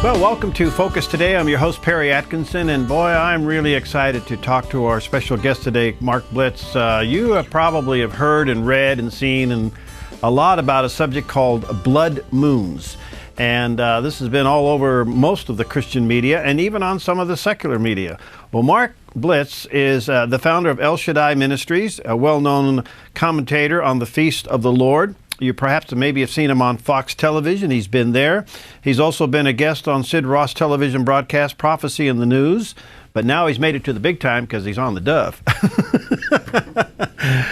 Well, welcome to Focus Today. I'm your host, Perry Atkinson, and boy, I'm really excited to talk to our special guest today, Mark Biltz. You probably have heard and read and seen a lot about a subject called blood moons. And this has been all over most of the Christian media and even on some of the secular media. Well, Mark Biltz is the founder of El Shaddai Ministries, a well-known commentator on the Feast of the Lord. You perhaps maybe have seen him on Fox Television. He's been there. He's also been a guest on Sid Roth's television broadcast, Prophecy in the News. But now he's made it to the big time because he's on the Dove.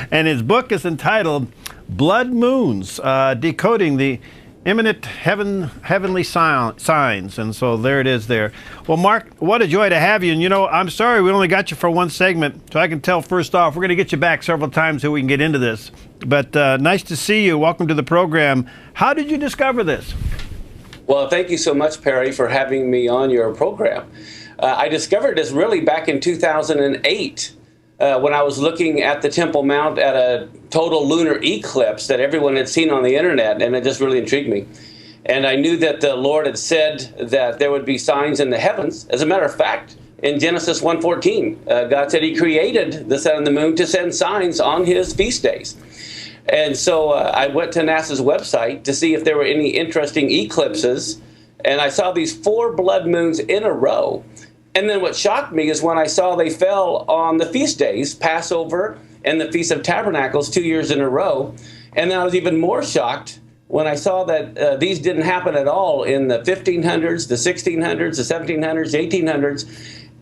And his book is entitled Blood Moons, Decoding the Imminent Heavenly Signs. And so there it is there. Well, Mark, what a joy to have you. And, you know, I'm sorry we only got you for one segment. So I can tell first off, we're going to get you back several times so we can get into this. But nice to see you. Welcome to the program. How did you discover this? Well, thank you so much, Perry, for having me on your program. I discovered this really back in 2008 when I was looking at the Temple Mount at a total lunar eclipse that everyone had seen on the internet, and it just really intrigued me. And I knew that the Lord had said that there would be signs in the heavens. As a matter of fact, in Genesis 1:14, God said he created the sun and the moon to send signs on his feast days. And so I went to NASA's website to see if there were any interesting eclipses, and I saw these 4 blood moons in a row. And then what shocked me is when I saw they fell on the feast days, Passover and the Feast of Tabernacles, 2 years in a row. And then I was even more shocked when I saw that these didn't happen at all in the 1500s, the 1600s, the 1700s, the 1800s.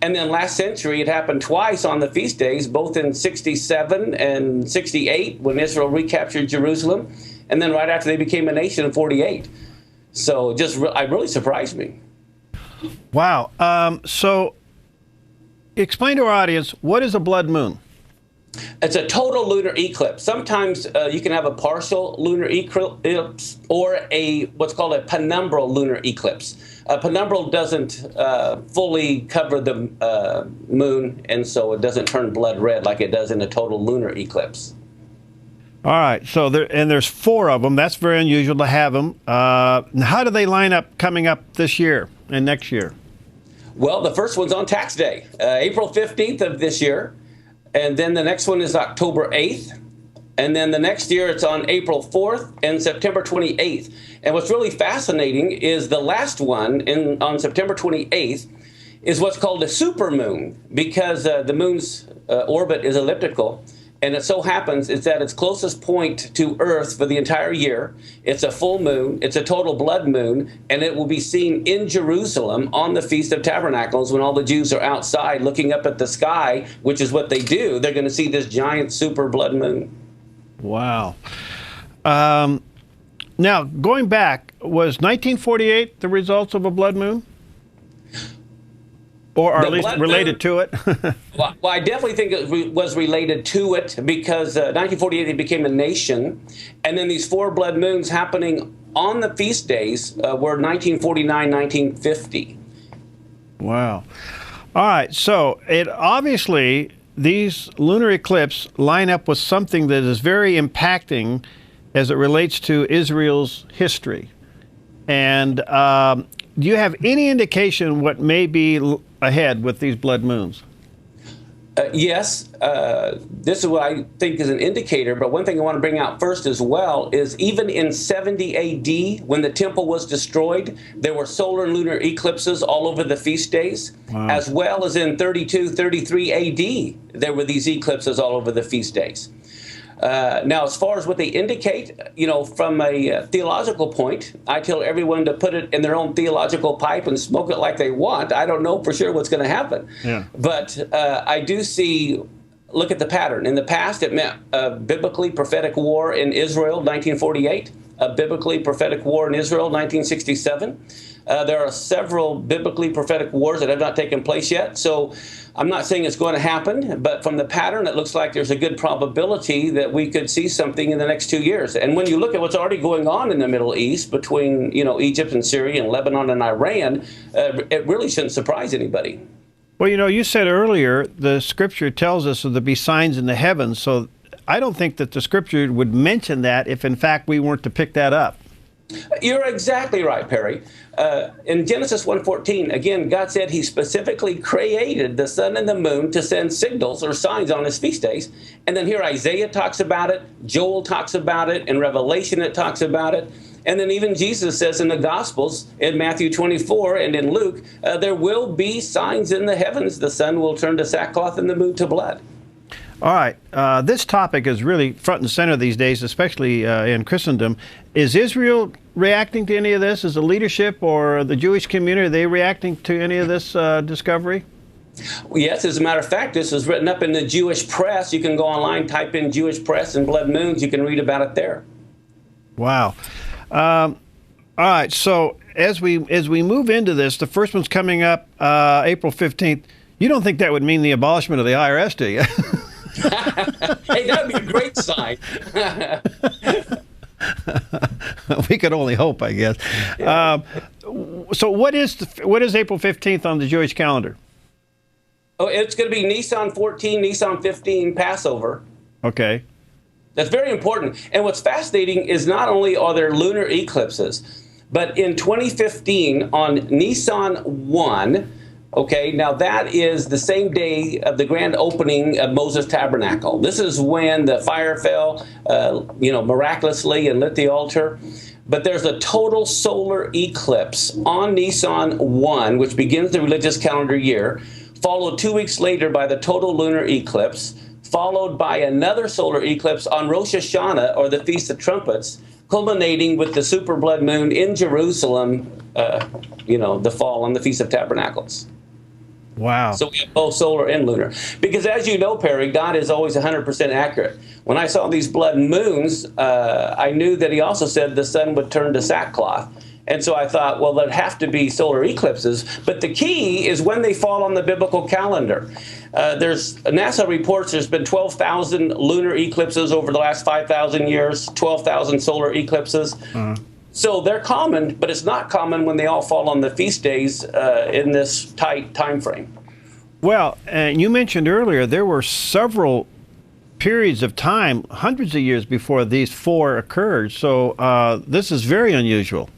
And then last century, it happened twice on the feast days, both in 67 and 68 when Israel recaptured Jerusalem, and then right after they became a nation in 48. So it really surprised me. Wow. So explain to our audience, what is a blood moon? It's a total lunar eclipse. Sometimes you can have a partial lunar eclipse or what's called a penumbral lunar eclipse. A penumbral doesn't fully cover the moon, and so it doesn't turn blood red like it does in a total lunar eclipse. All right. So there's 4 of them. That's very unusual to have them. How do they line up coming up this year and next year? Well, the first one's on tax day, April 15th of this year. And then the next one is October 8th. And then the next year it's on April 4th and September 28th. And what's really fascinating is the last one on September 28th is what's called a supermoon, because the moon's orbit is elliptical. And it so happens it's at its closest point to Earth for the entire year. It's a full moon. It's a total blood moon. And it will be seen in Jerusalem on the Feast of Tabernacles when all the Jews are outside looking up at the sky, which is what they do. They're going to see this giant super blood moon. Wow. Now, going back, was 1948 the results of a blood moon? Or at least related to it? Well, I definitely think it was related to it because 1948 they became a nation. And then these 4 blood moons happening on the feast days were 1949, 1950. Wow. All right. So it obviously, these lunar eclipses line up with something that is very impacting as it relates to Israel's history. And do you have any indication what may be ahead with these blood moons? Yes, this is what I think is an indicator, but one thing I want to bring out first as well is even in 70 AD, when the temple was destroyed, there were solar and lunar eclipses all over the feast days, as well as in 32, 33 AD, there were these eclipses all over the feast days. Now, as far as what they indicate, you know, from a theological point, I tell everyone to put it in their own theological pipe and smoke it like they want. I don't know for sure what's going to happen. Yeah. But I do see, look at the pattern. In the past, it meant a biblically prophetic war in Israel, 1948, a biblically prophetic war in Israel, 1967. There are several biblically prophetic wars that have not taken place yet. So I'm not saying it's going to happen, but from the pattern, it looks like there's a good probability that we could see something in the next 2 years. And when you look at what's already going on in the Middle East between, you know, Egypt and Syria and Lebanon and Iran, it really shouldn't surprise anybody. Well, you know, you said earlier the Scripture tells us that there'll be signs in the heavens. So I don't think that the Scripture would mention that if, in fact, we weren't to pick that up. You're exactly right, Perry. In Genesis 1:14, again, God said he specifically created the sun and the moon to send signals or signs on his feast days. And then here Isaiah talks about it, Joel talks about it, in Revelation it talks about it. And then even Jesus says in the Gospels, in Matthew 24 and in Luke, there will be signs in the heavens. The sun will turn to sackcloth and the moon to blood. All right. This topic is really front and center these days, especially in Christendom. Is Israel reacting to any of this? Is the leadership or the Jewish community, are they reacting to any of this discovery? Yes, as a matter of fact, this was written up in the Jewish press. You can go online, type in Jewish press and blood moons. You can read about it there. Wow. All right. So as we move into this, the first one's coming up April 15th. You don't think that would mean the abolishment of the IRS, do you? Hey, that would be a great sign. We could only hope, I guess. Yeah. So what is April 15th on the Jewish calendar? Oh, it's going to be Nisan 14, Nisan 15, Passover. Okay. That's very important. And what's fascinating is not only are there lunar eclipses, but in 2015 on Nisan 1, okay, now that is the same day of the grand opening of Moses' tabernacle. This is when the fire fell, miraculously and lit the altar. But there's a total solar eclipse on Nisan 1, which begins the religious calendar year, followed 2 weeks later by the total lunar eclipse, followed by another solar eclipse on Rosh Hashanah, or the Feast of Trumpets, culminating with the super blood moon in Jerusalem, the fall on the Feast of Tabernacles. Wow. So we have both solar and lunar. Because as you know, Perry, God is always 100% accurate. When I saw these blood moons, I knew that he also said the sun would turn to sackcloth. And so I thought, well, there'd have to be solar eclipses. But the key is when they fall on the biblical calendar. NASA reports there's been 12,000 lunar eclipses over the last 5,000 years, 12,000 solar eclipses. So they're common, but it's not common when they all fall on the feast days in this tight time frame. Well, you mentioned earlier there were several periods of time, hundreds of years before these four occurred. So this is very unusual.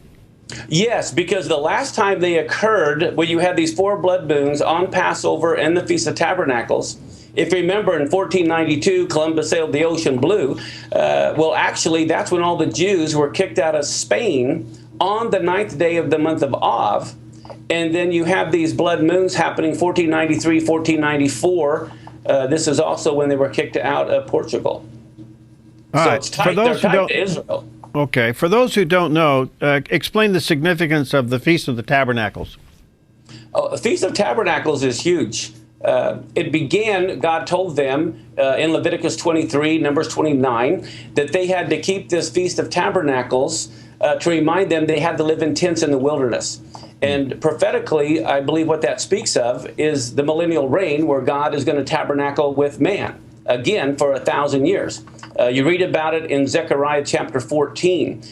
Yes, because the last time they occurred, when you had these four blood moons on Passover and the Feast of Tabernacles, if you remember in 1492, Columbus sailed the ocean blue. Well, actually, that's when all the Jews were kicked out of Spain on the 9th day of the month of Av. And then you have these blood moons happening 1493, 1494. This is also when they were kicked out of Portugal. All so right. it's tight. They're tied to Israel. Okay. For those who don't know, explain the significance of the Feast of the Tabernacles. Oh, the Feast of Tabernacles is huge. It began, God told them in Leviticus 23, Numbers 29, that they had to keep this Feast of Tabernacles to remind them they had to live in tents in the wilderness. And prophetically, I believe what that speaks of is the millennial reign, where God is going to tabernacle with man, again, for 1,000 years. You read about it in Zechariah chapter 14.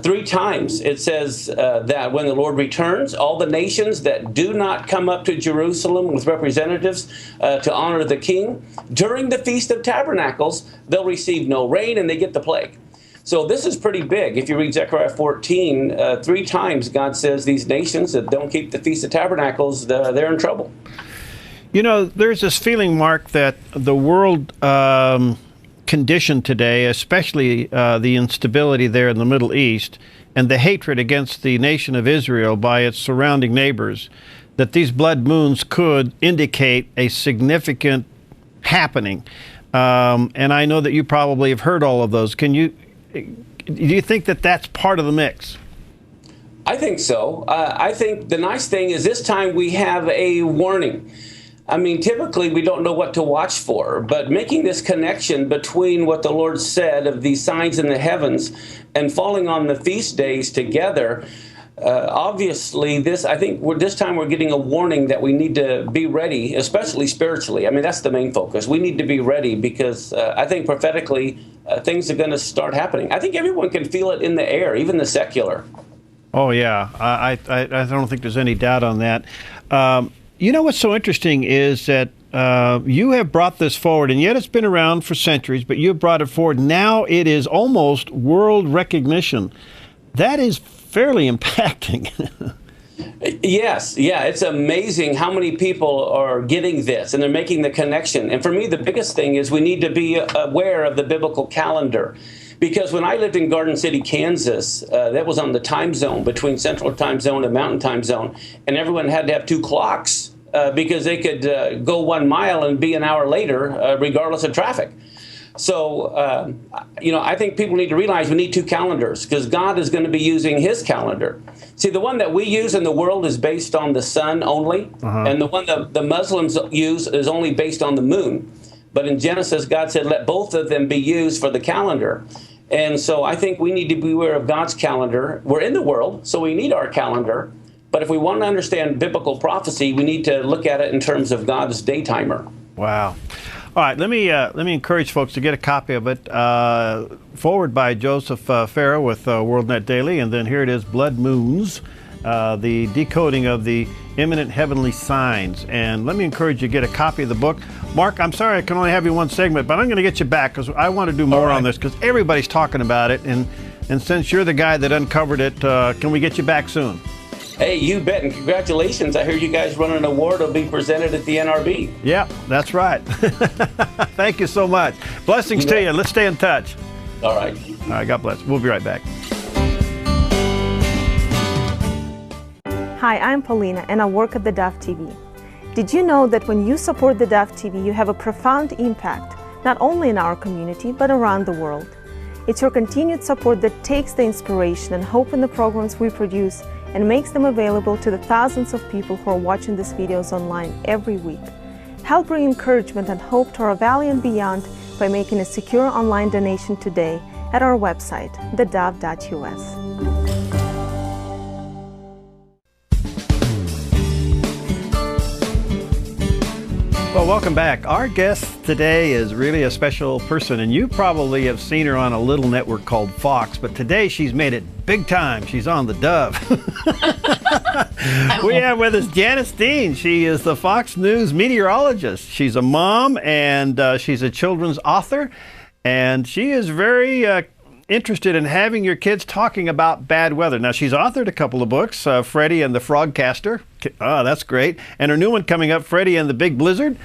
3 times it says that when the Lord returns, all the nations that do not come up to Jerusalem with representatives to honor the king, during the Feast of Tabernacles, they'll receive no rain and they get the plague. So this is pretty big. If you read Zechariah 14, 3 times God says these nations that don't keep the Feast of Tabernacles, they're in trouble. You know, there's this feeling, Mark, that the world condition today, especially the instability there in the Middle East and the hatred against the nation of Israel by its surrounding neighbors, that these blood moons could indicate a significant happening. And I know that you probably have heard all of those. Do you think that that's part of the mix? I think so. I think the nice thing is this time we have a warning. I mean, typically we don't know what to watch for, but making this connection between what the Lord said of these signs in the heavens and falling on the feast days together, obviously this time we're getting a warning that we need to be ready, especially spiritually. I mean, that's the main focus. We need to be ready because I think prophetically things are going to start happening. I think everyone can feel it in the air, even the secular. Oh, yeah. I don't think there's any doubt on that. You know what's so interesting is that you have brought this forward, and yet it's been around for centuries, but you have brought it forward. Now it is almost world recognition That is fairly impacting. Yes, yeah, it's amazing how many people are getting this and they're making the connection. And for me, the biggest thing is we need to be aware of the biblical calendar. Because when I lived in Garden City, Kansas, that was on the time zone between Central Time Zone and Mountain Time Zone, and everyone had to have two clocks because they could go 1 mile and be an hour later, regardless of traffic. So, I think people need to realize we need two calendars because God is going to be using his calendar. See, the one that we use in the world is based on the sun only, and the one that the Muslims use is only based on the moon. But in Genesis, God said, let both of them be used for the calendar. And so I think we need to be aware of God's calendar. We're in the world, so we need our calendar. But if we want to understand biblical prophecy, we need to look at it in terms of God's day timer. Wow. All right, let me encourage folks to get a copy of it. Forward by Joseph Farah with WorldNet Daily, and then here it is, Blood Moons, the decoding of the imminent heavenly signs. And let me encourage you to get a copy of the book. Mark, I'm sorry I can only have you one segment, but I'm going to get you back because I want to do more on this because everybody's talking about it. And since you're the guy that uncovered it, can we get you back soon? Hey, you bet, and congratulations. I heard you guys run an award. It'll be presented at the NRB. Yeah, that's right. Thank you so much. Blessings to you. Let's stay in touch. All right. All right, God bless. We'll be right back. Hi, I'm Polina, and I work at theDove TV. Did you know that when you support theDove TV, you have a profound impact, not only in our community, but around the world? It's your continued support that takes the inspiration and hope in the programs we produce and makes them available to the thousands of people who are watching these videos online every week. Help bring encouragement and hope to our valley and beyond by making a secure online donation today at our website, thedove.us. Well, welcome back. Our guest today is really a special person, and you probably have seen her on a little network called Fox, but today she's made it big time. She's on the Dove. We have with us Janice Dean. She is the Fox News meteorologist. She's a mom, and she's a children's author, and she is very interested in having your kids talking about bad weather. Now, she's authored a couple of books, Freddie and the Frogcaster. Oh, that's great. And her new one coming up, Freddie and the Big Blizzard.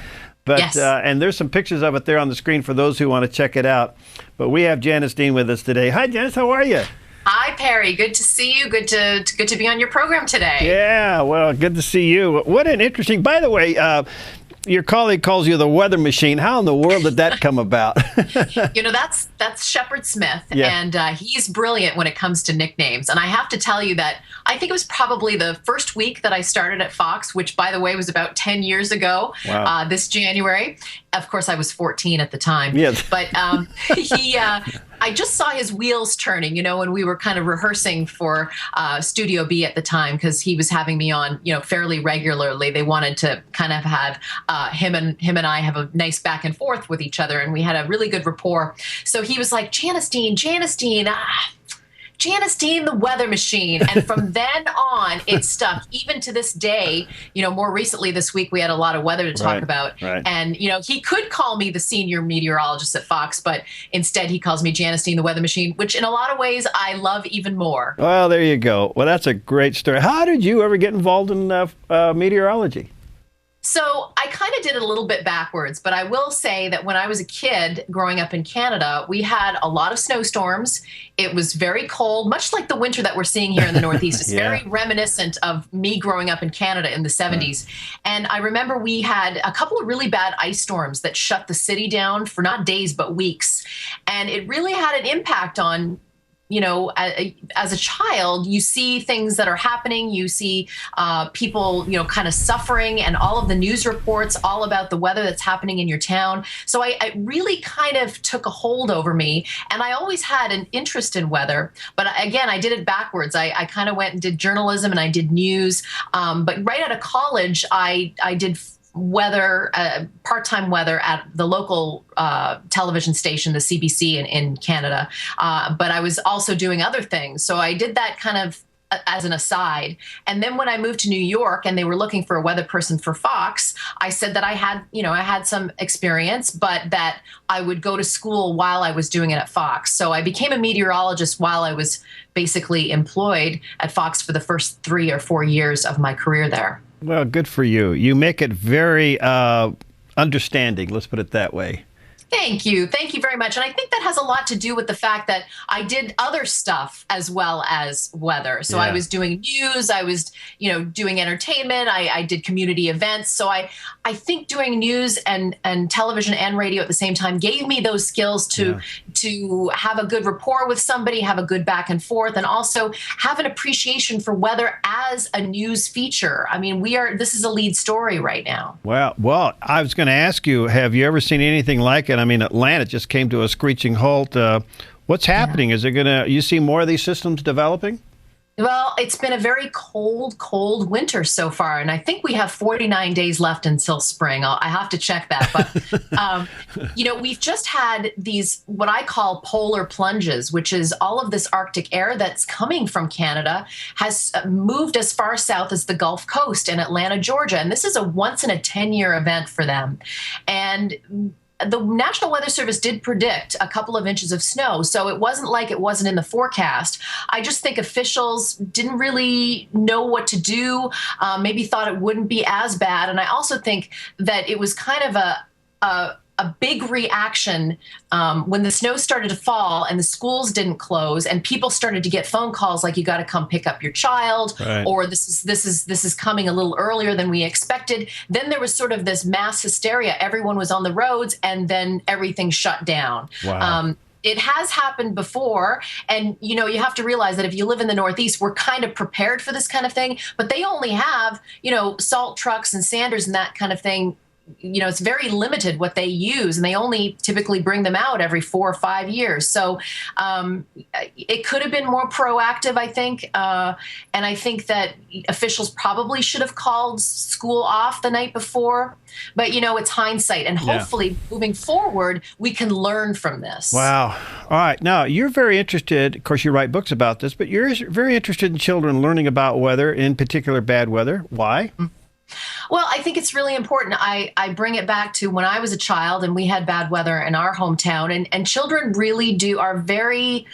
But yes. And there's some pictures of it there on the screen for those who want to check it out. But we have Janice Dean with us today. Hi, Janice. How are you? Hi, Perry. Good to see you. Good to be on your program today. Yeah, well, good to see you. What an interesting, by the way, your colleague calls you the weather machine. How in the world did that come about? That's Shepard Smith, yeah. And he's brilliant when it comes to nicknames. And I have to tell you that I think it was probably the first week that I started at Fox, which, by the way, was about 10 years ago. Wow. This January. Of course, I was 14 at the time. Yes. But I just saw his wheels turning, when we were kind of rehearsing for Studio B at the time, because he was having me on, fairly regularly. They wanted to kind of have him and I have a nice back and forth with each other, and we had a really good rapport. So he was like, Janice Dean, Janice Dean, the weather machine. And from then on, it stuck. Even to this day, more recently this week, we had a lot of weather to talk about. Right. And, he could call me the senior meteorologist at Fox, but instead he calls me Janice Dean, the weather machine, which in a lot of ways I love even more. Well, there you go. Well, that's a great story. How did you ever get involved in meteorology? So I kind of did it a little bit backwards, but I will say that when I was a kid growing up in Canada, we had a lot of snowstorms. It was very cold, much like the winter that we're seeing here in the Northeast. It's Yeah. very reminiscent of me growing up in Canada in the 70s. And I remember we had a couple of really bad ice storms that shut the city down for not days, but weeks. And it really had an impact on as a child, you see things that are happening. You see people, kind of suffering, and all of the news reports all about the weather that's happening in your town. So I really kind of took a hold over me, and I always had an interest in weather. But again, I did it backwards. I kind of went and did journalism, and I did news. But right out of college, I did weather, part-time weather at the local television station, the CBC in Canada. But I was also doing other things. So I did that kind of as an aside. And then when I moved to New York and they were looking for a weather person for Fox, I said that I had some experience, but that I would go to school while I was doing it at Fox. So I became a meteorologist while I was basically employed at Fox for the first 3 or 4 years of my career there. Well, good for you. You make it very understanding, let's put it that way. Thank you. Thank you very much. And I think that has a lot to do with the fact that I did other stuff as well as weather. So I was doing news, I was, doing entertainment, I did community events. So I think doing news and television and radio at the same time gave me those skills to have a good rapport with somebody, have a good back and forth, and also have an appreciation for weather as a news feature. I mean, this is a lead story right now. Well, I was going to ask you, have you ever seen anything like it? I mean, Atlanta just came to a screeching halt. What's happening? Is it you see more of these systems developing? Well, it's been a very cold winter so far, and I think we have 49 days left until spring. I have to check that, but we've just had these what I call polar plunges, which is all of this Arctic air that's coming from Canada has moved as far south as the Gulf Coast and Atlanta, Georgia, and this is a once in a 10-year event for them, and the National Weather Service did predict a couple of inches of snow, so it wasn't like it wasn't in the forecast. I just think officials didn't really know what to do, maybe thought it wouldn't be as bad. And I also think that it was kind of a big reaction when the snow started to fall and the schools didn't close and people started to get phone calls like, you got to come pick up your child, right, or this is coming a little earlier than we expected. Then there was sort of this mass hysteria. Everyone was on the roads and then everything shut down. Wow. It has happened before, and you have to realize that if you live in the Northeast, we're kind of prepared for this kind of thing, but they only have salt trucks and sanders and that kind of thing. It's very limited what they use, and they only typically bring them out every 4 or 5 years. So it could have been more proactive, I think. And I think that officials probably should have called school off the night before. But, it's hindsight. And hopefully moving forward, we can learn from this. Wow. All right. Now, you're very interested. Of course, you write books about this, but you're very interested in children learning about weather, in particular bad weather. Why? Mm-hmm. Well, I think it's really important. I bring it back to when I was a child and we had bad weather in our hometown, and children really are very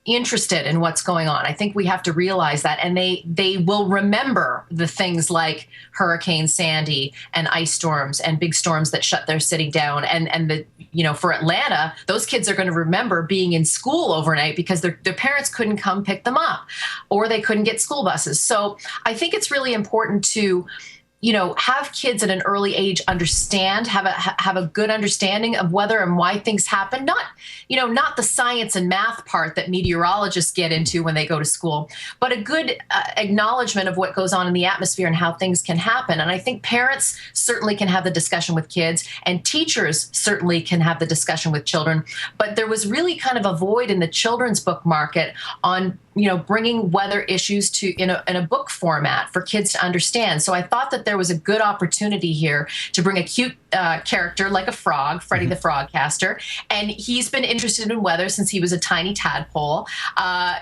interested in what's going on. I think we have to realize that, and they will remember the things like Hurricane Sandy and ice storms and big storms that shut their city down. And the for Atlanta, those kids are going to remember being in school overnight because their parents couldn't come pick them up, or they couldn't get school buses. So I think it's really important to have kids at an early age understand, have a good understanding of weather and why things happen. Not the science and math part that meteorologists get into when they go to school, but a good acknowledgement of what goes on in the atmosphere and how things can happen. And I think parents certainly can have the discussion with kids, and teachers certainly can have the discussion with children. But there was really kind of a void in the children's book market on bringing weather issues in a book format for kids to understand. So I thought that there was a good opportunity here to bring a cute character like a frog, Freddie the Frogcaster, and he's been interested in weather since he was a tiny tadpole.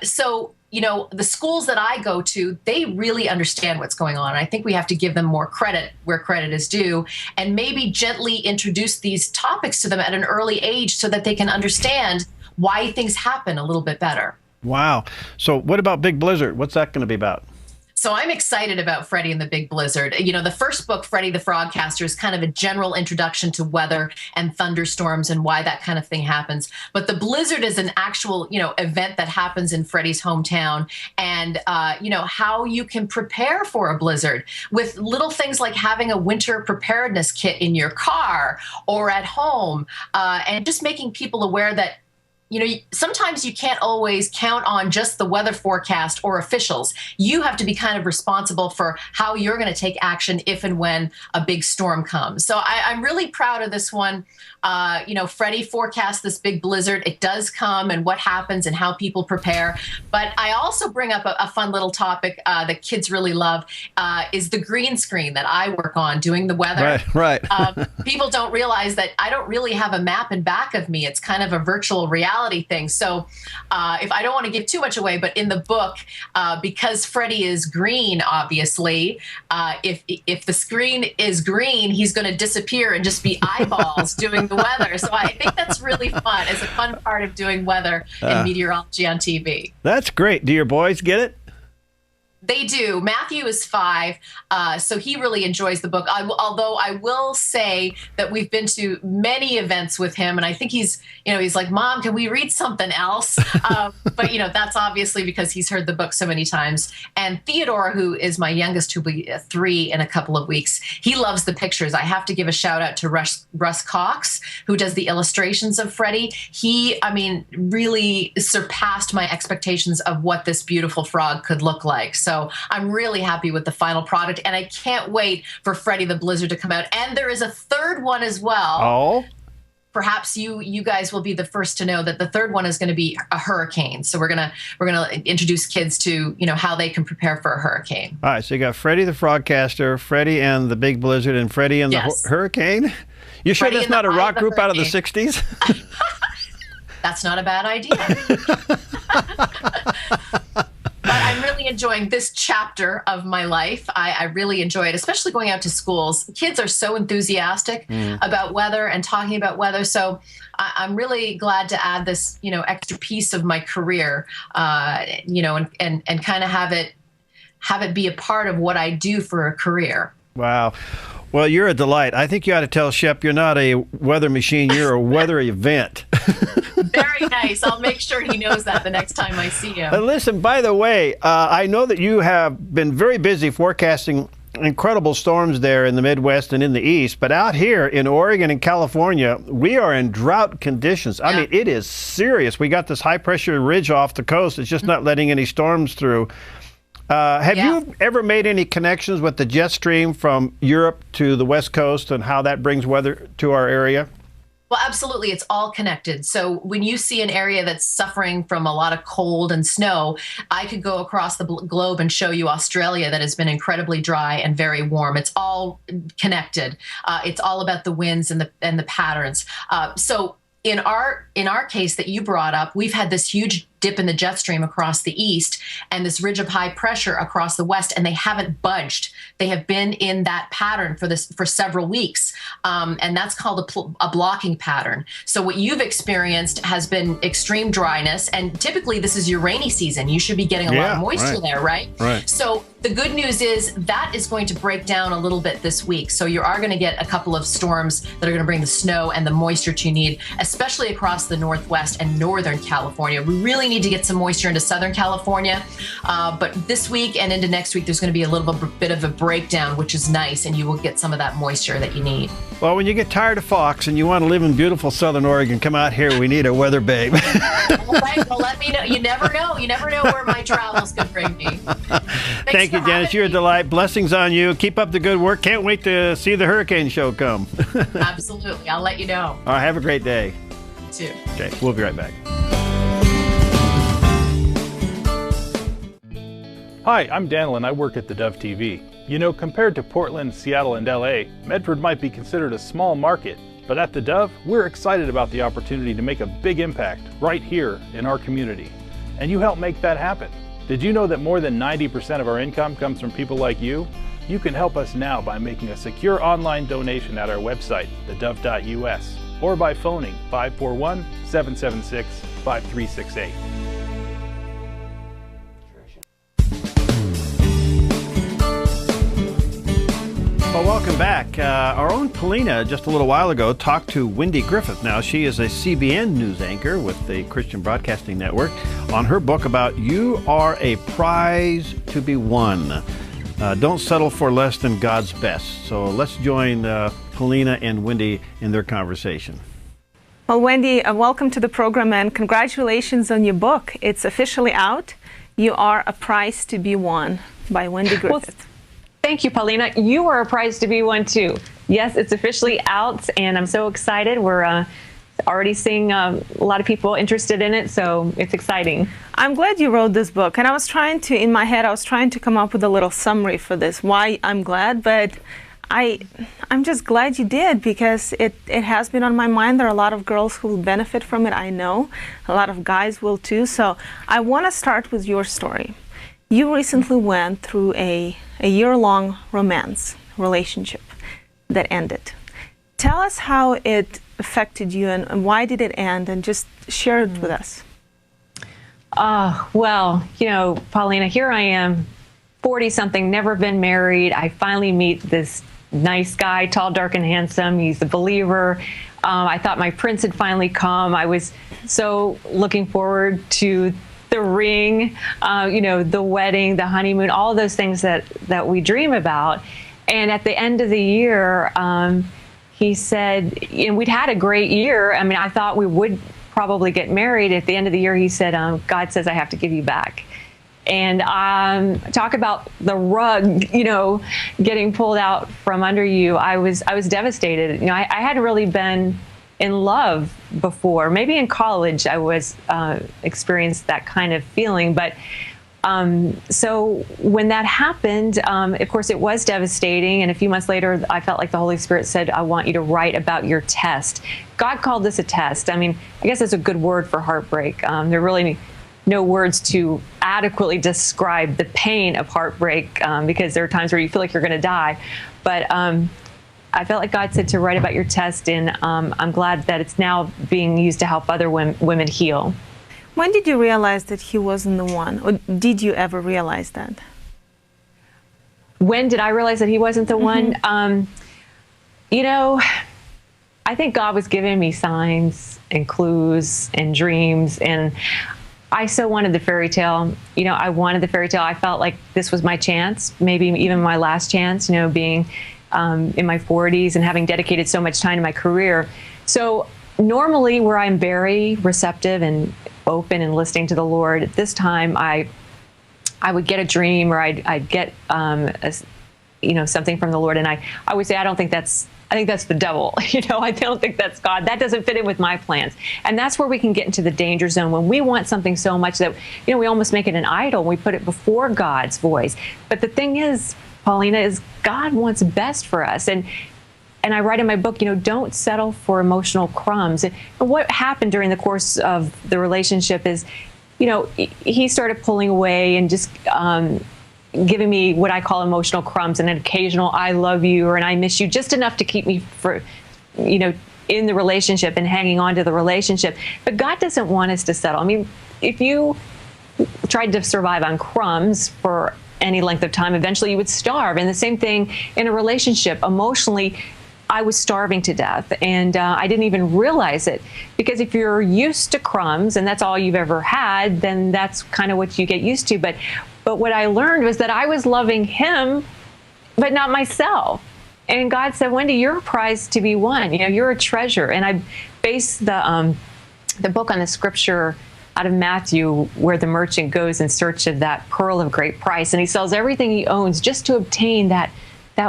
So the schools that I go to, they really understand what's going on. I think we have to give them more credit where credit is due, and maybe gently introduce these topics to them at an early age so that they can understand why things happen a little bit better. Wow. So what about Big Blizzard? What's that going to be about? So I'm excited about Freddie and the Big Blizzard. The first book, Freddie the Frogcaster, is kind of a general introduction to weather and thunderstorms and why that kind of thing happens. But the blizzard is an actual, event that happens in Freddie's hometown, and, how you can prepare for a blizzard with little things like having a winter preparedness kit in your car or at home, and just making people aware that sometimes you can't always count on just the weather forecast or officials. You have to be kind of responsible for how you're going to take action if and when a big storm comes. So I'm really proud of this one. Freddie forecast this big blizzard. It does come, and what happens and how people prepare. But I also bring up a fun little topic that kids really love, is the green screen that I work on doing the weather. Right. People don't realize that I don't really have a map in back of me. It's kind of a virtual reality thing. So if I don't want to give too much away, but in the book, because Freddie is green, obviously, if the screen is green, he's going to disappear and just be eyeballs doing the weather. So I think that's really fun. It's a fun part of doing weather and meteorology on TV. That's great. Do your boys get it? They do. Matthew is 5, so he really enjoys the book. Although I will say that we've been to many events with him, and I think he's like, Mom, can we read something else? But that's obviously because he's heard the book so many times. And Theodore, who is my youngest, who'll be 3 in a couple of weeks, he loves the pictures. I have to give a shout out to Russ Cox, who does the illustrations of Freddie. He, really surpassed my expectations of what this beautiful frog could look like. So I'm really happy with the final product, and I can't wait for Freddie the Blizzard to come out. And there is a third one as well. Oh. Perhaps you guys will be the first to know that the third one is going to be a hurricane. So we're gonna introduce kids to how they can prepare for a hurricane. All right, so you got Freddie the Frogcaster, Freddie and the Big Blizzard, and Freddie and the hurricane. You sure that's not a rock group out of the 60s? That's not a bad idea. But I'm really enjoying this chapter of my life. I really enjoy it, especially going out to schools. Kids are so enthusiastic about weather and talking about weather. So I'm really glad to add this, extra piece of my career, and kind of have it be a part of what I do for a career. Wow. Well, you're a delight. I think you ought to tell Shep you're not a weather machine, you're a weather event. Very nice. I'll make sure he knows that the next time I see him. Listen, by the way, I know that you have been very busy forecasting incredible storms there in the Midwest and in the East, but out here in Oregon and California, we are in drought conditions. I mean, it is serious. We got this high-pressure ridge off the coast. It's just not letting any storms through. Have you ever made any connections with the jet stream from Europe to the West Coast and how that brings weather to our area? Well, absolutely. It's all connected. So when you see an area that's suffering from a lot of cold and snow, I could go across the globe and show you Australia that has been incredibly dry and very warm. It's all connected. It's all about the winds and the patterns. So in our case that you brought up, we've had this huge dip in the jet stream across the east and this ridge of high pressure across the west, and they haven't budged. They have been in that pattern for several weeks, and that's called a blocking pattern. So what you've experienced has been extreme dryness, and typically this is your rainy season. You should be getting a lot of moisture there, right? So the good news is that is going to break down a little bit this week. So you are going to get a couple of storms that are going to bring the snow and the moisture you need, especially across the Northwest and Northern California. We really need to get some moisture into Southern California, but this week and into next week, there's going to be a little bit of a breakdown, which is nice, and you will get some of that moisture that you need. Well, when you get tired of Fox and you want to live in beautiful Southern Oregon, come out here. We need a weather babe. All right, well, let me know. You never know. You never know where my travels could bring me. Thank you, Janice. You're a delight. Blessings on you. Keep up the good work. Can't wait to see the hurricane show come. Absolutely. I'll let you know. All right, have a great day. You too. Okay, we'll be right back. Hi, I'm Dannal and I work at theDove TV. You know, compared to Portland, Seattle, and LA, Medford might be considered a small market, but at theDove, we're excited about the opportunity to make a big impact right here in our community. And you help make that happen. Did you know that more than 90% of our income comes from people like you? You can help us now by making a secure online donation at our website, thedove.us, or by phoning 541-776-5368. Well, welcome back. Our own Polina, just a little while ago, talked to Wendy Griffith. Now, she is a CBN news anchor with the Christian Broadcasting Network on her book about You Are a Prize to Be Won. Don't settle for less than God's best. So let's join Polina and Wendy in their conversation. Well, Wendy, welcome to the program and congratulations on your book. It's officially out. You Are a Prize to Be Won by Wendy Griffith. Thank you, Polina. You are a prize to be won, too. Yes, it's officially out, and I'm so excited. We're already seeing a lot of people interested in it, so it's exciting. I'm glad you wrote this book, and I was trying to, in my head, I was trying to come up with a little summary for this, why I'm glad, but I'm just glad you did, because it has been on my mind. There are a lot of girls who will benefit from it, I know. A lot of guys will too, so I want to start with your story. You recently went through a year-long romance relationship that ended. Tell us how it affected you and why did it end, and just share it with us. Well, you know, Polina, here I am, 40-something, never been married. I finally meet this nice guy, tall, dark, and handsome. He's a believer. I thought my prince had finally come. I was so looking forward to the ring, you know, the wedding, the honeymoon, all those things that we dream about. And at the end of the year, he said, and we'd had a great year. I mean, I thought we would probably get married. At the end of the year, he said, God says I have to give you back. And talk about the rug, you know, getting pulled out from under you. I was devastated. You know, I hadn't really been in love before. Maybe in college I was experienced that kind of feeling, but so when that happened, of course, it was devastating. And a few months later, I felt like the Holy Spirit said, I want you to write about your test. God called this a test. I mean, I guess it's a good word for heartbreak. There are really no words to adequately describe the pain of heartbreak, because there are times where you feel like you're going to die. But I felt like God said to write about your test, and I'm glad that it's now being used to help other women heal. When did you realize that he wasn't the one, or did you ever realize that? When did I realize that he wasn't the one? You know, I think God was giving me signs and clues and dreams, and I so wanted the fairy tale. You know, I wanted the fairy tale. I felt like this was my chance, maybe even my last chance, you know, being in my 40s and having dedicated so much time to my career. So normally where I'm very receptive and open and listening to the Lord, at this time I would get a dream, or I'd get you know, something from the Lord, and I would say, I think that's the devil. You know, I don't think that's God. That doesn't fit in with my plans. And that's where we can get into the danger zone, when we want something so much that, you know, we almost make it an idol. We put it before God's voice. But the thing is, Polina, is God wants best for us. And I write in my book, you know, don't settle for emotional crumbs. And what happened during the course of the relationship is, you know, he started pulling away and just giving me what I call emotional crumbs, and an occasional I love you or an I miss you, just enough to keep me you know, in the relationship and hanging on to the relationship. But God doesn't want us to settle. I mean, if you tried to survive on crumbs for any length of time, eventually you would starve. And the same thing in a relationship. Emotionally, I was starving to death, and I didn't even realize it, because if you're used to crumbs and that's all you've ever had, then that's kind of what you get used to. But what I learned was that I was loving him, but not myself. And God said, Wendy, you're a prize to be won. You know, you're a treasure. And I based the book on the scripture out of Matthew, where the merchant goes in search of that pearl of great price, and he sells everything he owns just to obtain that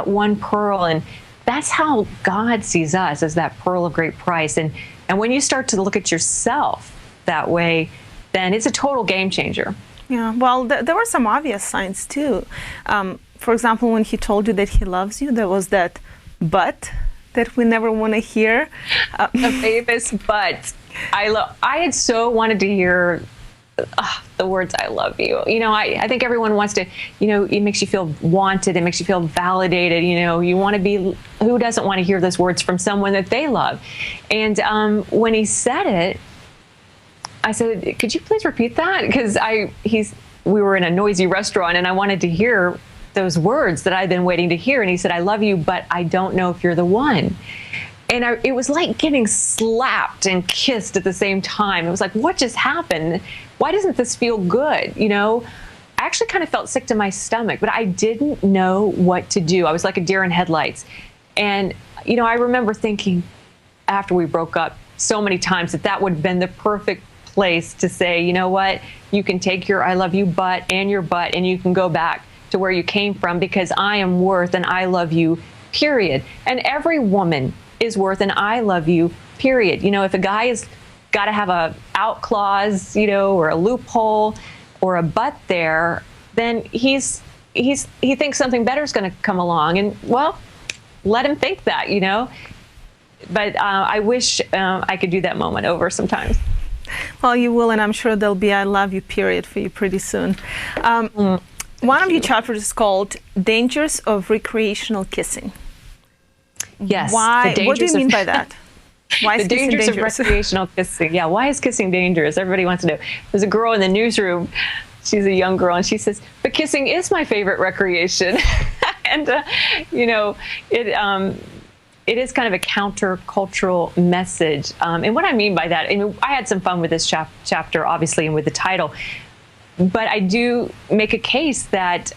one pearl. And that's how God sees us, as that pearl of great price. And when you start to look at yourself that way, then it's a total game changer. Yeah, well, there were some obvious signs too. For example, when he told you that he loves you, there was that but that we never want to hear. The famous but. I had so wanted to hear the words "I love you." You know, I think everyone wants to. You know, it makes you feel wanted. It makes you feel validated. You know, you want to be. Who doesn't want to hear those words from someone that they love? And when he said it, I said, could you please repeat that? Because we were in a noisy restaurant, and I wanted to hear those words that I'd been waiting to hear. And he said, I love you, but I don't know if you're the one. And it was like getting slapped and kissed at the same time. It was like, what just happened? Why doesn't this feel good? You know, I actually kind of felt sick to my stomach, but I didn't know what to do. I was like a deer in headlights. And, you know, I remember thinking after we broke up so many times that would have been the perfect place to say, you know what, you can take your I love you but and your butt, and you can go back to where you came from, because I am worth and I love you period. And every woman is worth an I love you, period. You know, if a guy has got to have a out clause, you know, or a loophole or a but there, then he thinks something better is going to come along. And, well, let him think that, you know. But I wish I could do that moment over sometimes. Well, you will, and I'm sure there'll be I love you period for you pretty soon. One of your chapters is called Dangers of Recreational Kissing. Yes. Why? What do you mean by that? Why is the kissing dangers dangerous? of recreational kissing. Yeah, why is kissing dangerous? Everybody wants to know. There's a girl in the newsroom. She's a young girl, and she says, but kissing is my favorite recreation. And, you know, it is kind of a countercultural message. And what I mean by that, I mean, I had some fun with this chapter, obviously, and with the title. But I do make a case that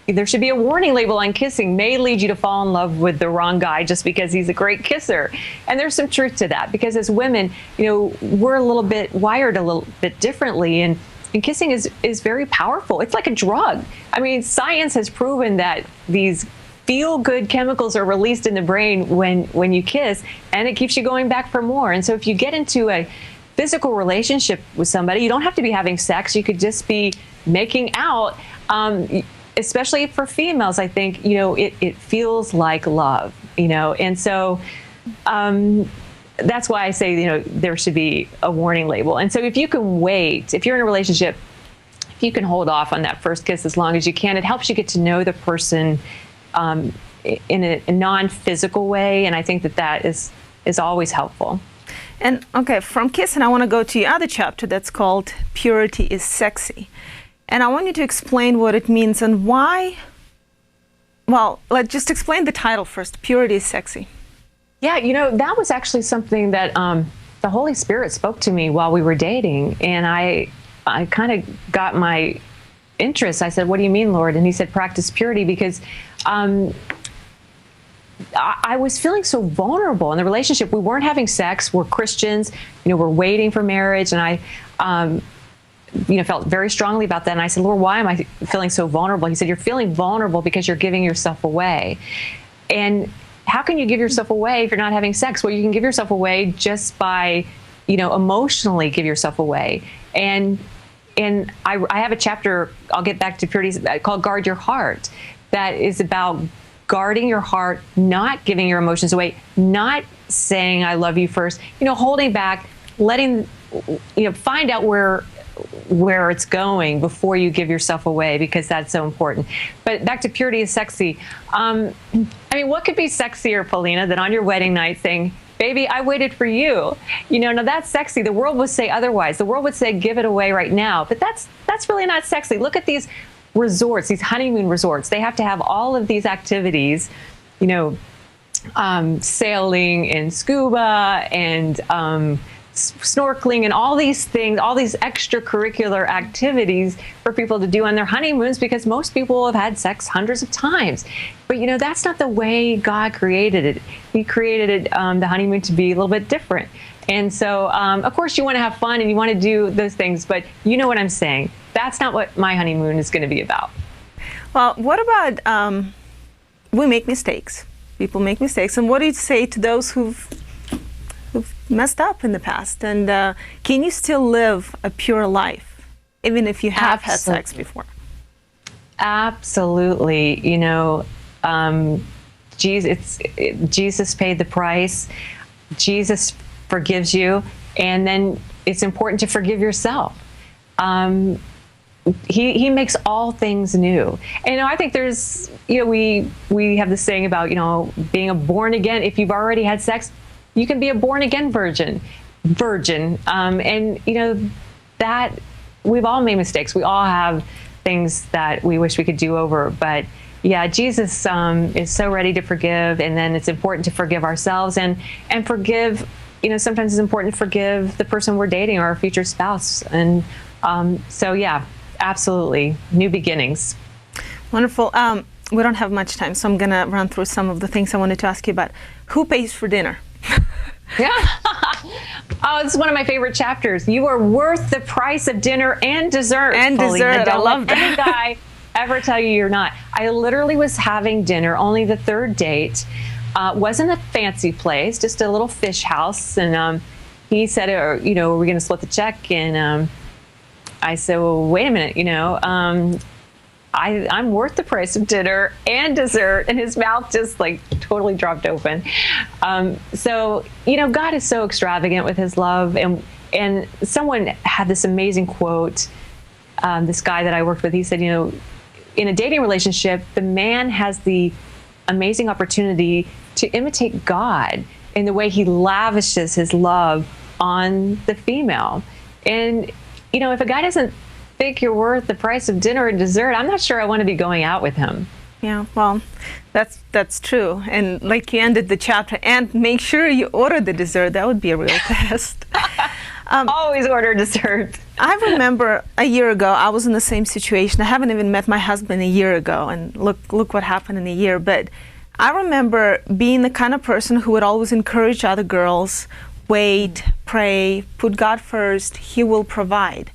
there should be a warning label on kissing. May lead you to fall in love with the wrong guy just because he's a great kisser. And there's some truth to that, because as women, you know, we're a little bit wired a little bit differently. And kissing is very powerful. It's like a drug. I mean, science has proven that these feel-good chemicals are released in the brain when you kiss, and it keeps you going back for more. And so if you get into a physical relationship with somebody, you don't have to be having sex. You could just be making out. Especially for females, I think, you know, it feels like love, you know. And so that's why I say, you know, there should be a warning label. And so if you can wait, if you're in a relationship, if you can hold off on that first kiss as long as you can, it helps you get to know the person in a non-physical way. And I think that is always helpful. And okay, from kissing, I want to go to your other chapter that's called Purity is Sexy. And I want you to explain what it means and why. Well, let's just explain the title first. Purity is Sexy. Yeah, you know, that was actually something that the Holy Spirit spoke to me while we were dating. And I kind of got my interest. I said, what do you mean, Lord? And he said, practice purity, because I was feeling so vulnerable in the relationship. We weren't having sex. We're Christians. You know, we're waiting for marriage. And I you know, felt very strongly about that. And I said, Lord, why am I feeling so vulnerable? He said, you're feeling vulnerable because you're giving yourself away. And how can you give yourself away if you're not having sex? Well, you can give yourself away just by, you know, emotionally give yourself away. And I have a chapter, I'll get back to purity, called Guard Your Heart, that is about guarding your heart, not giving your emotions away, not saying I love you first, you know, holding back, letting, you know, find out where it's going before you give yourself away, because that's so important. But back to purity is sexy. I mean, what could be sexier, Polina, than on your wedding night saying, baby, I waited for you? You know, now that's sexy. The world would say otherwise. The world would say, give it away right now. But that's really not sexy. Look at these resorts, these honeymoon resorts. They have to have all of these activities, you know, sailing and scuba and snorkeling and all these things, all these extracurricular activities for people to do on their honeymoons, because most people have had sex hundreds of times. But, you know, that's not the way God created it. He created it, the honeymoon, to be a little bit different. And so, of course, you want to have fun and you want to do those things, but you know what I'm saying. That's not what my honeymoon is going to be about. Well, what about we make mistakes? People make mistakes. And what do you say to those who've messed up in the past? And can you still live a pure life, even if you have had sex before? Absolutely. You know, Jesus paid the price. Jesus forgives you. And then it's important to forgive yourself. He makes all things new. And, you know, I think there's, you know, we have this saying about, you know, being a born again. If you've already had sex, you can be a born again virgin. And, you know, that we've all made mistakes. We all have things that we wish we could do over. But yeah, Jesus is so ready to forgive. And then it's important to forgive ourselves and forgive, you know, sometimes it's important to forgive the person we're dating or our future spouse. And so, yeah, absolutely. New beginnings. Wonderful. We don't have much time, so I'm going to run through some of the things I wanted to ask you about. Who pays for dinner? Yeah. Oh, this is one of my favorite chapters. You are worth the price of dinner and dessert. And Polina. dessert. I love that. Any guy ever tell you you're not. I literally was having dinner, only the third date. Wasn't a fancy place, just a little fish house. And he said, are we going to split the check? And I said, well, wait a minute, I'm worth the price of dinner and dessert. And his mouth just like totally dropped open. So, God is so extravagant with his love. And someone had this amazing quote, this guy that I worked with, he said, in a dating relationship, the man has the amazing opportunity to imitate God in the way he lavishes his love on the female. And, if a guy doesn't think you're worth the price of dinner and dessert, I'm not sure I want to be going out with him. Yeah, well, that's true. And like you ended the chapter, and make sure you order the dessert. That would be a real test. Always order dessert. I remember a year ago, I was in the same situation. I haven't even met my husband a year ago, and look what happened in a year. But I remember being the kind of person who would always encourage other girls, wait, pray, put God first, He will provide.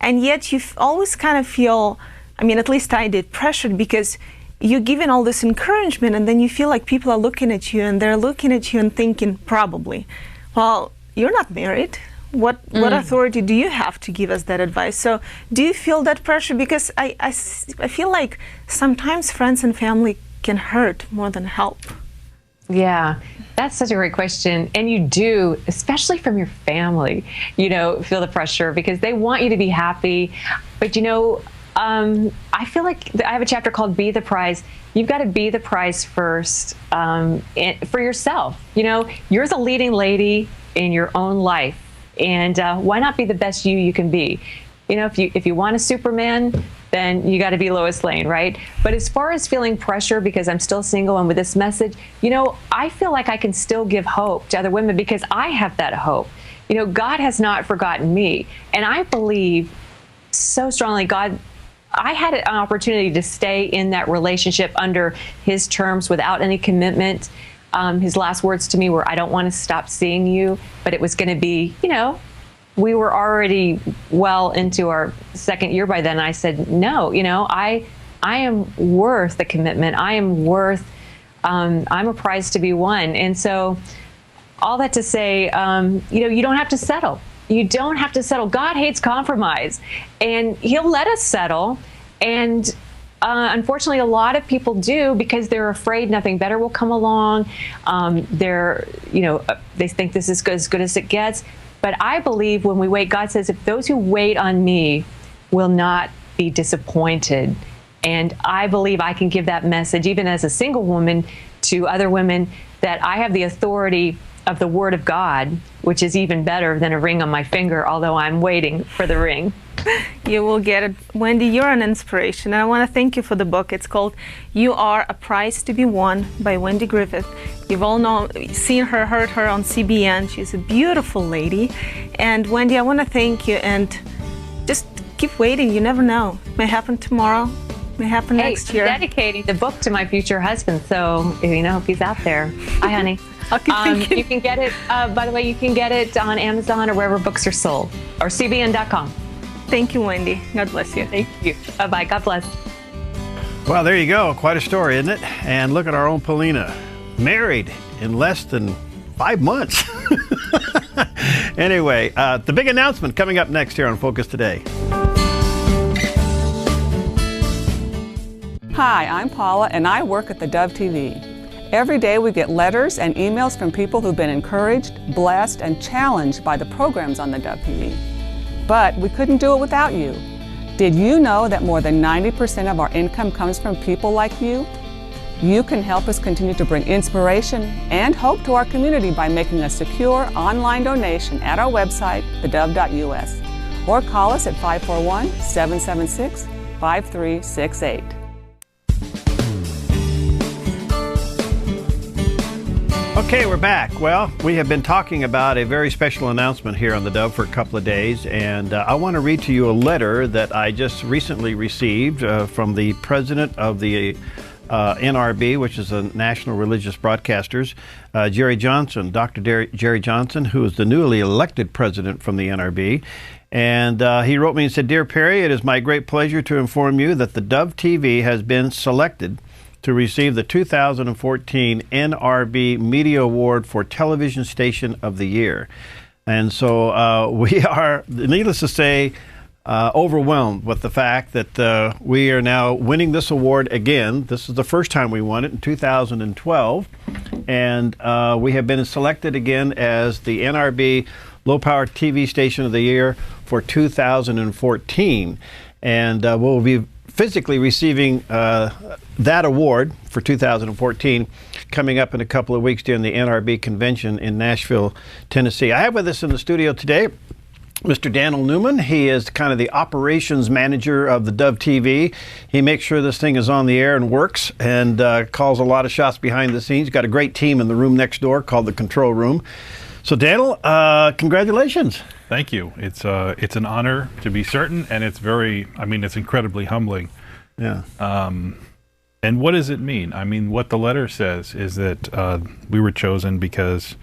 And yet you always kind of feel, at least I did, pressured, because you're given all this encouragement, and then you feel like people are looking at you, and they're looking at you and thinking, probably, well, you're not married. What authority do you have to give us that advice? So do you feel that pressure? Because I feel like sometimes friends and family can hurt more than help. Yeah, that's such a great question. And you do, especially from your family, feel the pressure because they want you to be happy. But, I feel like I have a chapter called Be the Prize. You've got to be the prize first for yourself. You're the leading lady in your own life. And why not be the best you can be? If you want a Superman, then you got to be Lois Lane, right? But as far as feeling pressure because I'm still single and with this message, I feel like I can still give hope to other women because I have that hope. God has not forgotten me. And I believe so strongly I had an opportunity to stay in that relationship under His terms without any commitment. His last words to me were, I don't want to stop seeing you, but it was going to be, we were already well into our second year by then. I said, no, I am worth the commitment. I am worth, I'm a prize to be won. And so all that to say, you don't have to settle. You don't have to settle. God hates compromise, and He'll let us settle. And unfortunately, a lot of people do because they're afraid nothing better will come along. They think this is as good as it gets. But I believe when we wait, God says, if those who wait on me will not be disappointed. And I believe I can give that message, even as a single woman, to other women, that I have the authority of the Word of God, which is even better than a ring on my finger, although I'm waiting for the ring. You will get it. Wendy, you're an inspiration. And I want to thank you for the book. It's called You Are a Prize to Be Won by Wendy Griffith. You've all seen her, heard her on CBN. She's a beautiful lady. And Wendy, I want to thank you, and just keep waiting. You never know. It may happen tomorrow. It may happen next year. I'm dedicating the book to my future husband. So, if he's out there. Hi, honey. You can get it, by the way, you can get it on Amazon or wherever books are sold, or cbn.com. Thank you, Wendy. God bless you. Thank you. Bye-bye. God bless. Well, there you go. Quite a story, isn't it? And look at our own Polina, married in less than 5 months. Anyway, the big announcement coming up next here on Focus Today. Hi, I'm Paula, and I work at theDove TV. Every day we get letters and emails from people who've been encouraged, blessed, and challenged by the programs on theDove TV. But we couldn't do it without you. Did you know that more than 90% of our income comes from people like you? You can help us continue to bring inspiration and hope to our community by making a secure online donation at our website, thedove.us, or call us at 541-776-5368. Okay, we're back. Well, we have been talking about a very special announcement here on the Dove for a couple of days, and I want to read to you a letter that I just recently received from the president of the NRB, which is the National Religious Broadcasters, Jerry Johnson, Dr. Jerry Johnson, who is the newly elected president from the NRB. And he wrote me and said, "Dear Perry, it is my great pleasure to inform you that the Dove TV has been selected to receive the 2014 NRB Media Award for Television Station of the Year." And so we are, needless to say, overwhelmed with the fact that we are now winning this award again. This is the first time we won it in 2012. And we have been selected again as the NRB Low Power TV Station of the Year for 2014. And we'll be physically receiving that award for 2014 coming up in a couple of weeks during the NRB convention in Nashville, Tennessee. I have with us in the studio today Mr. Dannal Newman. He is kind of the operations manager of the Dove TV. He makes sure this thing is on the air and works, and calls a lot of shots behind the scenes. Got a great team in the room next door called the control room. So Dannal, congratulations. Thank you. It's an honor to be certain, and it's it's incredibly humbling. Yeah. And what does it mean? I mean, what the letter says is that we were chosen because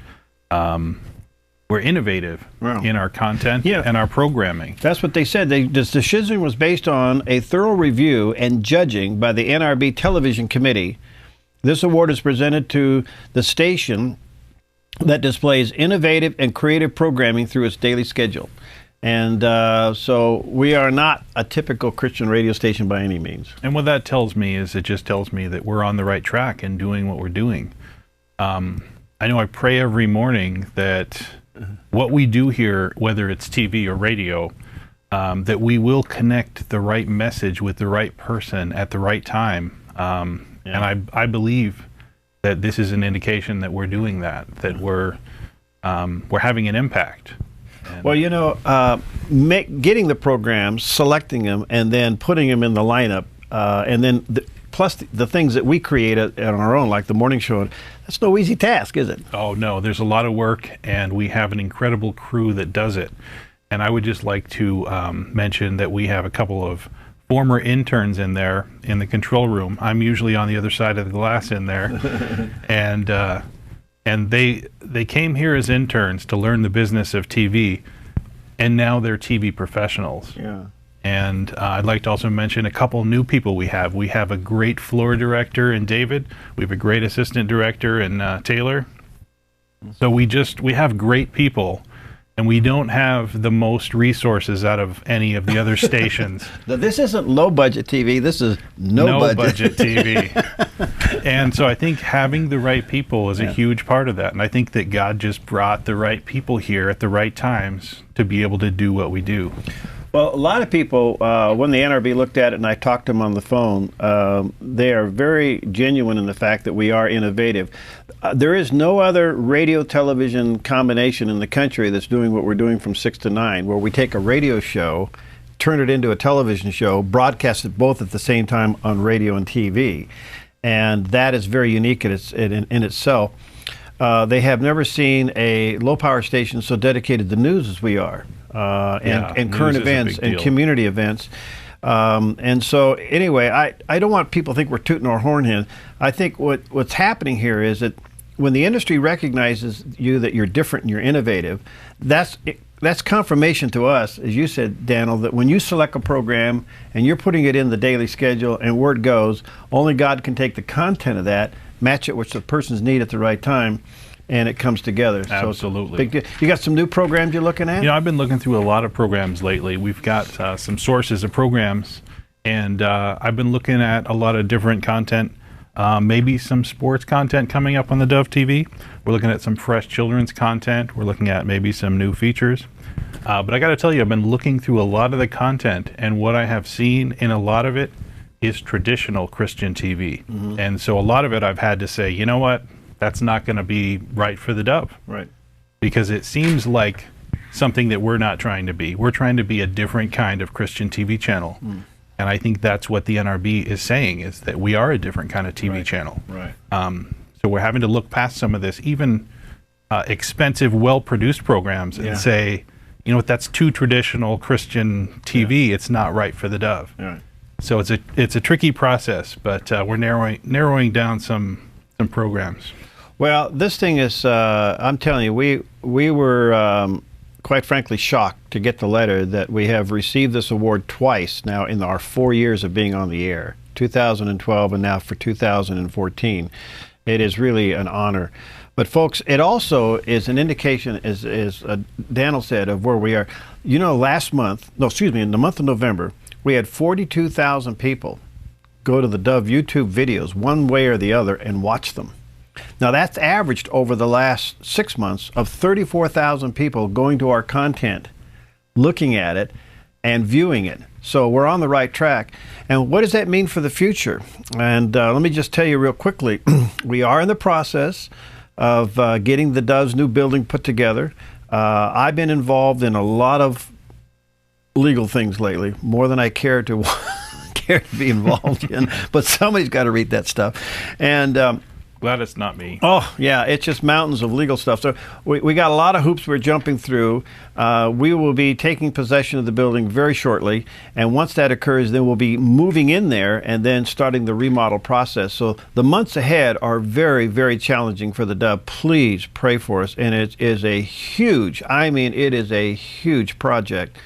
we're innovative in our content and our programming. That's what they said. This decision was based on a thorough review and judging by the NRB Television Committee. This award is presented to the station that displays innovative and creative programming through its daily schedule. And so we are not a typical Christian radio station by any means. And what that tells me is, it just tells me that we're on the right track and doing what we're doing. I know I pray every morning that what we do here, whether it's TV or radio, that we will connect the right message with the right person at the right time. And I believe that this is an indication that we're doing that we're having an impact. Well, you know, getting the programs, selecting them, and then putting them in the lineup, and then plus the things that we create on our own, like the morning show, that's no easy task, is it? Oh, no. There's a lot of work, and we have an incredible crew that does it. And I would just like to mention that we have a couple of former interns in there in the control room. I'm usually on the other side of the glass in there. And they came here as interns to learn the business of TV, and now they're TV professionals. Yeah. And I'd like to also mention a couple new people we have. We have a great floor director in David. We have a great assistant director in Taylor. So we have great people, and we don't have the most resources out of any of the other stations. This isn't low budget TV. This is no budget TV. And so I think having the right people is a huge part of that. And I think that God just brought the right people here at the right times to be able to do what we do. Well, a lot of people, when the NRB looked at it and I talked to them on the phone, they are very genuine in the fact that we are innovative. There is no other radio-television combination in the country that's doing what we're doing from 6 to 9, where we take a radio show, turn it into a television show, broadcast it both at the same time on radio and TV. And that is very unique in itself. They have never seen a low-power station so dedicated to news as we are. And current events and community events. And so anyway, I don't want people to think we're tooting our horn here. I think what's happening here is that when the industry recognizes you that you're different and you're innovative, that's confirmation to us, as you said, Dannal, that when you select a program and you're putting it in the daily schedule and word goes, only God can take the content of that, match it with the person's need at the right time, and it comes together. Absolutely. So big deal. You got some new programs you're looking at? You know, I've been looking through a lot of programs lately. We've got some sources of programs, and I've been looking at a lot of different content, maybe some sports content coming up on the Dove TV. We're looking at some fresh children's content. We're looking at maybe some new features. But I got to tell you, I've been looking through a lot of the content, and what I have seen in a lot of it is traditional Christian TV. Mm-hmm. And so a lot of it I've had to say, you know what? That's not going to be right for the Dove. Right. Because it seems like something that we're not trying to be. We're trying to be a different kind of Christian TV channel. Mm. And I think that's what the NRB is saying, is that we are a different kind of TV channel. Right. So we're having to look past some of this, even expensive, well-produced programs, and say, you know what, that's too traditional Christian TV. It's not right for the Dove. Right. So it's a tricky process, but we're narrowing down some programs. Well, this thing is, I'm telling you, we were quite frankly shocked to get the letter that we have received this award twice now in our 4 years of being on the air, 2012 and now for 2014. It is really an honor. But folks, it also is an indication, as Dannal said, of where we are. You know, in the month of November, we had 42,000 people go to the Dove YouTube videos one way or the other and watch them. Now that's averaged over the last 6 months of 34,000 people going to our content, looking at it, and viewing it. So we're on the right track. And what does that mean for the future? And let me just tell you real quickly, we are in the process of getting the Dove's new building put together. I've been involved in a lot of legal things lately, more than I care to be involved in, but somebody's got to read that stuff. And glad it's not me. Oh, yeah, it's just mountains of legal stuff. So we got a lot of hoops we're jumping through. We will be taking possession of the building very shortly, and once that occurs, then we'll be moving in there and then starting the remodel process. So the months ahead are very, very challenging for the Dove. Please pray for us, and it is a huge, it is a huge project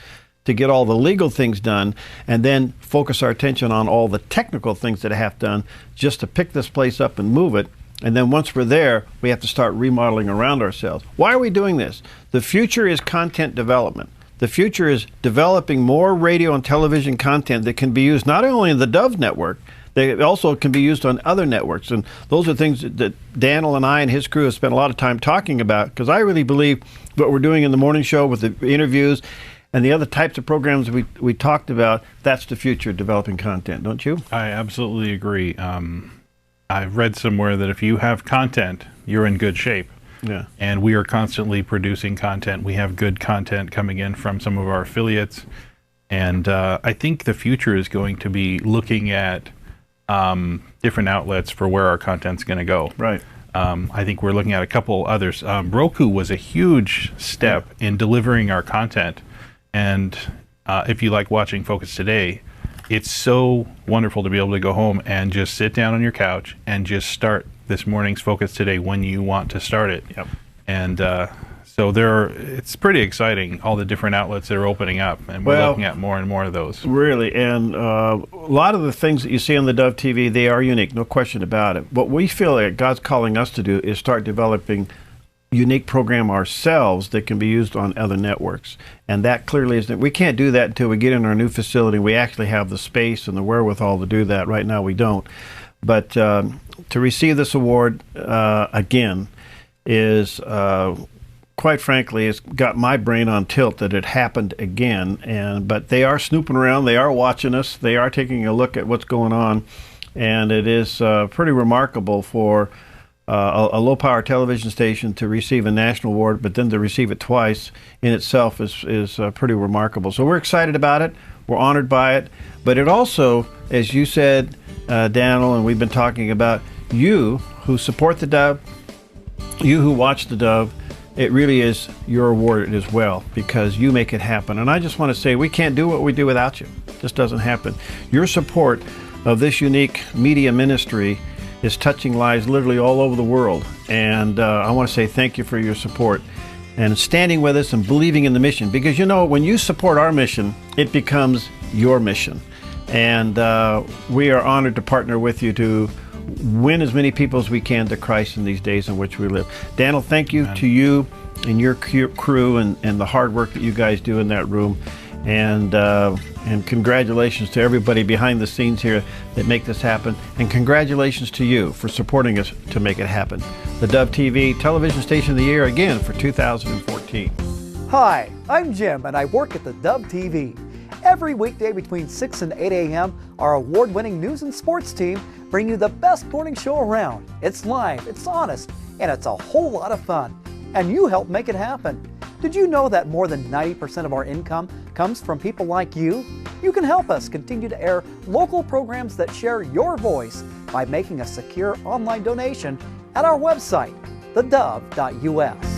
to get all the legal things done and then focus our attention on all the technical things that have done just to pick this place up and move it. And then once we're there, we have to start remodeling around ourselves. Why are we doing this? The future is content development. The future is developing more radio and television content that can be used not only in the Dove network, they also can be used on other networks. And those are things that Dannal and I and his crew have spent a lot of time talking about, because I really believe what we're doing in the morning show with the interviews and the other types of programs we talked about, that's the future of developing content, don't you? I absolutely agree. I've read somewhere that if you have content, you're in good shape. Yeah. And we are constantly producing content. We have good content coming in from some of our affiliates. And I think the future is going to be looking at different outlets for where our content's going to go. Right. I think we're looking at a couple others. Roku was a huge step in delivering our content. And if you like watching Focus Today, it's so wonderful to be able to go home and just sit down on your couch and just start this morning's Focus Today when you want to start it. Yep. And so it's pretty exciting, all the different outlets that are opening up, and we're looking at more and more of those. Really, and a lot of the things that you see on the Dove TV, they are unique, no question about it. What we feel like God's calling us to do is start developing unique program ourselves that can be used on other networks. And that clearly isn't, we can't do that until we get in our new facility. We actually have the space and the wherewithal to do that. Right now we don't. But to receive this award again is, quite frankly, it's got my brain on tilt that it happened again. But they are snooping around, they are watching us, they are taking a look at what's going on. And it is pretty remarkable for a low-power television station to receive a national award, but then to receive it twice in itself is pretty remarkable. So we're excited about it. We're honored by it. But it also, as you said, Dannal, and we've been talking about, you who support the Dove, you who watch the Dove, it really is your award as well, because you make it happen. And I just want to say, we can't do what we do without you. It just doesn't happen. Your support of this unique media ministry is touching lives literally all over the world. And I want to say thank you for your support and standing with us and believing in the mission. Because, you know, when you support our mission, it becomes your mission. And we are honored to partner with you to win as many people as we can to Christ in these days in which we live. Dannal, thank you to you and your crew and the hard work that you guys do in that room. And congratulations to everybody behind the scenes here that make this happen. And congratulations to you for supporting us to make it happen. The Dove TV Television Station of the Year again for 2014. Hi, I'm Jim and I work at the Dove TV. Every weekday between 6 and 8 a.m., our award-winning news and sports team bring you the best morning show around. It's live, it's honest, and it's a whole lot of fun. And you help make it happen. Did you know that more than 90% of our income comes from people like you? You can help us continue to air local programs that share your voice by making a secure online donation at our website, thedove.us.